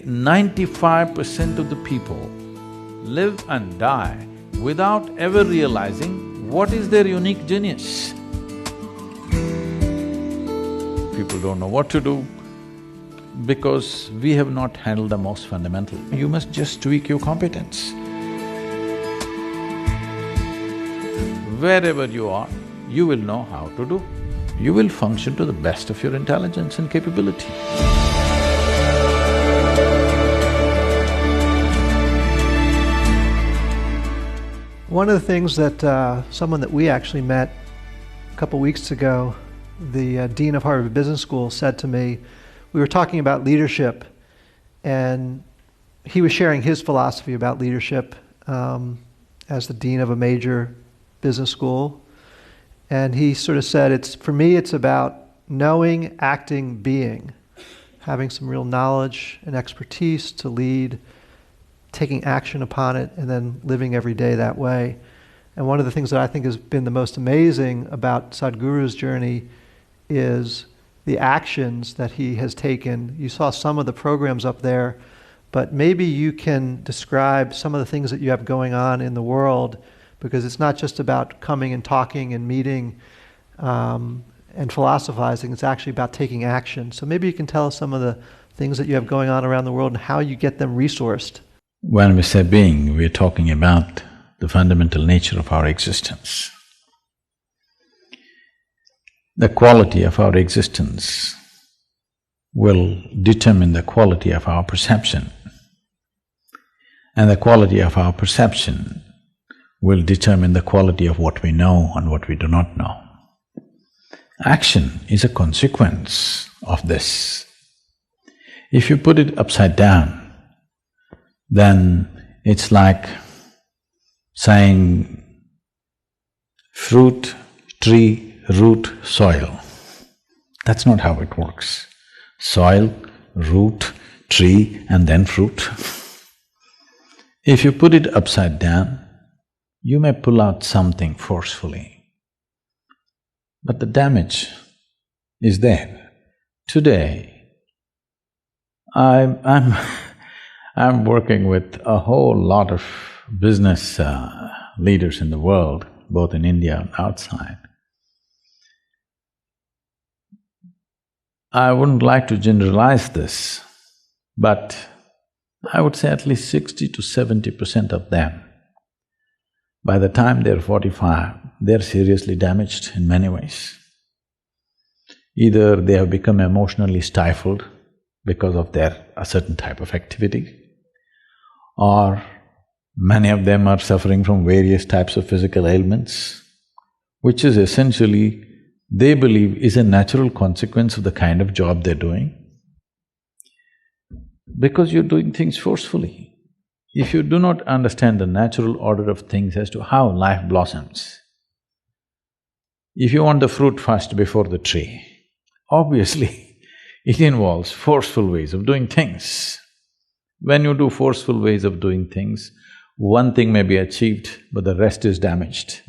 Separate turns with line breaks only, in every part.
95% of the people live and die without ever realizing what is their unique genius. People don't know what to do because we have not handled the most fundamental. You must just tweak your competence. Wherever you are, you will know how to do. You will function to the best of your intelligence and capability.
One of the things that someone that we actually met a couple weeks ago, the Dean of Harvard Business School, said to me, we were talking about leadership, and he was sharing his philosophy about leadership as the dean of a major business school. And he sort of said, for me, it's about knowing, acting, being, having some real knowledge and expertise to lead, taking action upon it, and then living every day that way. And one of the things that I think has been the most amazing about Sadhguru's journey is the actions that he has taken. You saw some of the programs up there, but maybe you can describe some of the things that you have going on in the world, because it's not just about coming and talking and meeting and philosophizing, it's actually about taking action. So maybe you can tell us some of the things that you have going on around the world and how you get them resourced.
When we say being, we're talking about the fundamental nature of our existence. The quality of our existence will determine the quality of our perception, and the quality of our perception will determine the quality of what we know and what we do not know. Action is a consequence of this. If you put it upside down, then it's like saying fruit, tree, root, soil. That's not how it works. Soil, root, tree, and then fruit. If you put it upside down, you may pull out something forcefully, but the damage is there. Today, I'm working with a whole lot of business leaders in the world, both in India and outside. I wouldn't like to generalize this, but I would say at least 60 to 70% of them, by the time they're 45, they're seriously damaged in many ways. Either they have become emotionally stifled because of a certain type of activity, or many of them are suffering from various types of physical ailments, which is essentially, they believe, is a natural consequence of the kind of job they're doing. Because you're doing things forcefully. If you do not understand the natural order of things as to how life blossoms, if you want the fruit first before the tree, obviously it involves forceful ways of doing things. When you do forceful ways of doing things, one thing may be achieved, but the rest is damaged.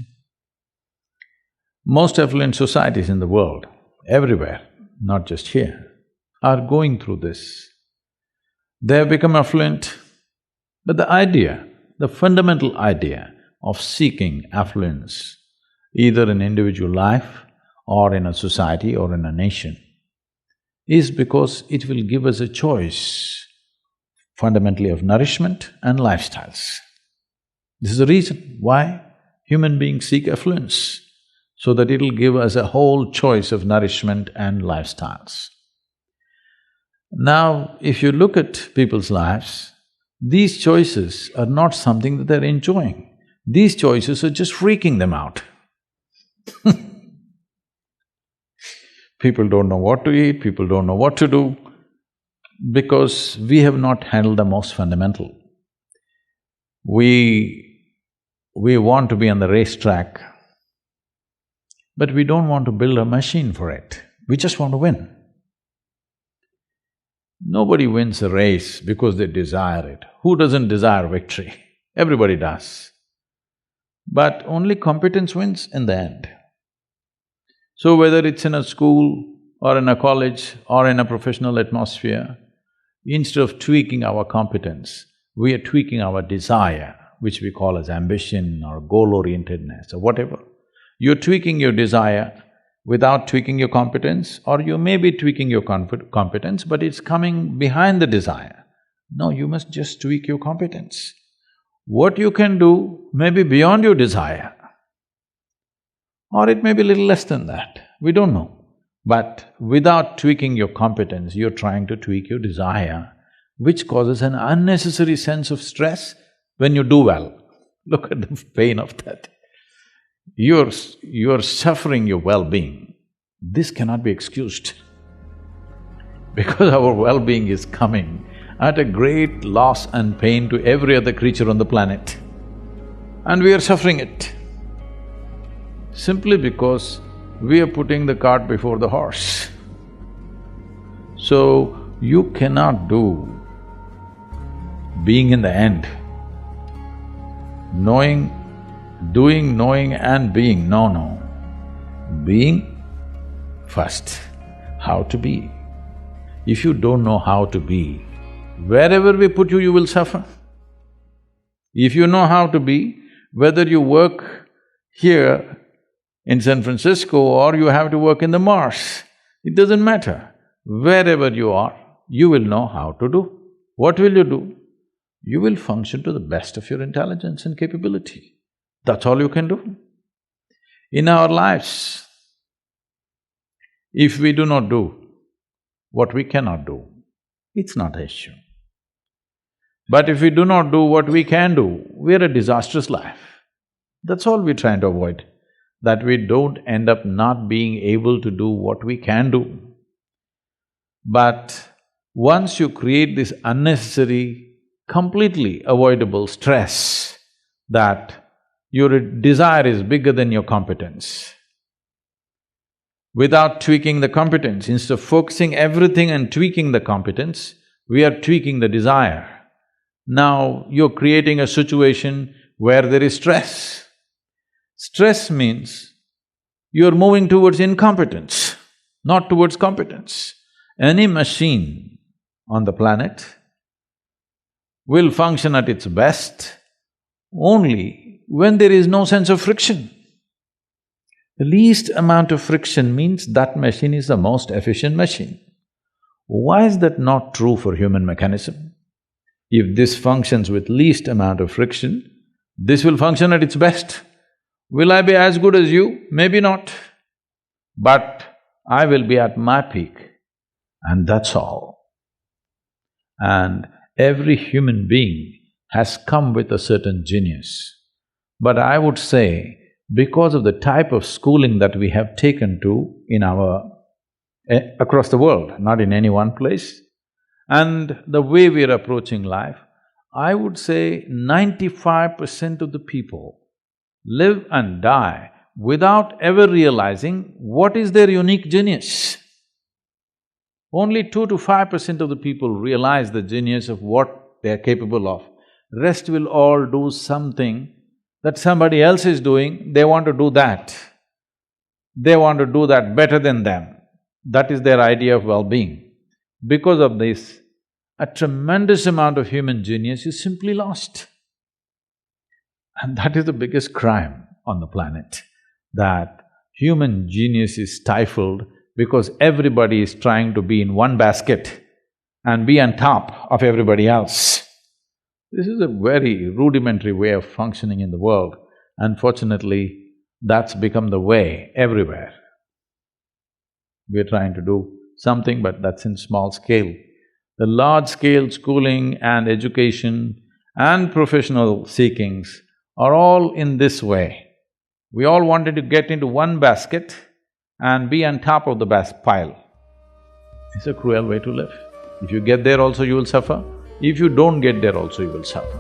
Most affluent societies in the world, everywhere, not just here, are going through this. They have become affluent, but the fundamental idea of seeking affluence, either in individual life or in a society or in a nation, is because it will give us a choice fundamentally of nourishment and lifestyles. This is the reason why human beings seek affluence, so that it'll give us a whole choice of nourishment and lifestyles. Now, if you look at people's lives, these choices are not something that they're enjoying. These choices are just freaking them out. People don't know what to eat, people don't know what to do, because we have not handled the most fundamental. We want to be on the racetrack, but we don't want to build a machine for it, we just want to win. Nobody wins a race because they desire it. Who doesn't desire victory? Everybody does. But only competence wins in the end. So whether it's in a school or in a college or in a professional atmosphere, Instead of tweaking our competence, we are tweaking our desire, which we call as ambition or goal-orientedness or whatever. You're tweaking your desire without tweaking your competence, or you may be tweaking your competence, but it's coming behind the desire. No, you must just tweak your competence. What you can do may be beyond your desire, or it may be a little less than that, we don't know. But without tweaking your competence, you're trying to tweak your desire, which causes an unnecessary sense of stress when you do well. Look at the pain of that. You're suffering your well-being. This cannot be excused because our well-being is coming at a great loss and pain to every other creature on the planet. And we are suffering it simply because we are putting the cart before the horse. So, you cannot do being in the end, doing, knowing and being, no. Being first, how to be. If you don't know how to be, wherever we put you, you will suffer. If you know how to be, whether you work here in San Francisco or you have to work in the Mars, it doesn't matter. Wherever you are, you will know how to do. What will you do? You will function to the best of your intelligence and capability. That's all you can do. In our lives, if we do not do what we cannot do, it's not an issue. But if we do not do what we can do, we're a disastrous life. That's all we're trying to avoid, that we don't end up not being able to do what we can do. But once you create this unnecessary, completely avoidable stress that your desire is bigger than your competence, without tweaking the competence, instead of focusing everything and tweaking the competence, we are tweaking the desire. Now you're creating a situation where there is stress. Stress means you're moving towards incompetence, not towards competence. Any machine on the planet will function at its best only when there is no sense of friction. The least amount of friction means that machine is the most efficient machine. Why is that not true for human mechanism? If this functions with least amount of friction, this will function at its best. Will I be as good as you? Maybe not. But I will be at my peak, and that's all. And every human being has come with a certain genius. But I would say, because of the type of schooling that we have taken to in across the world, not in any one place, and the way we are approaching life, I would say 95% of the people live and die without ever realizing what is their unique genius. Only 2 to 5% of the people realize the genius of what they're capable of. Rest will all do something that somebody else is doing, they want to do that. They want to do that better than them. That is their idea of well-being. Because of this, a tremendous amount of human genius is simply lost. And that is the biggest crime on the planet, that human genius is stifled because everybody is trying to be in one basket and be on top of everybody else. This is a very rudimentary way of functioning in the world. Unfortunately, that's become the way everywhere. We're trying to do something, but that's in small scale. The large-scale schooling and education and professional seekings are all in this way. We all wanted to get into one basket and be on top of the pile. It's a cruel way to live. If you get there also, you will suffer. If you don't get there also, you will suffer.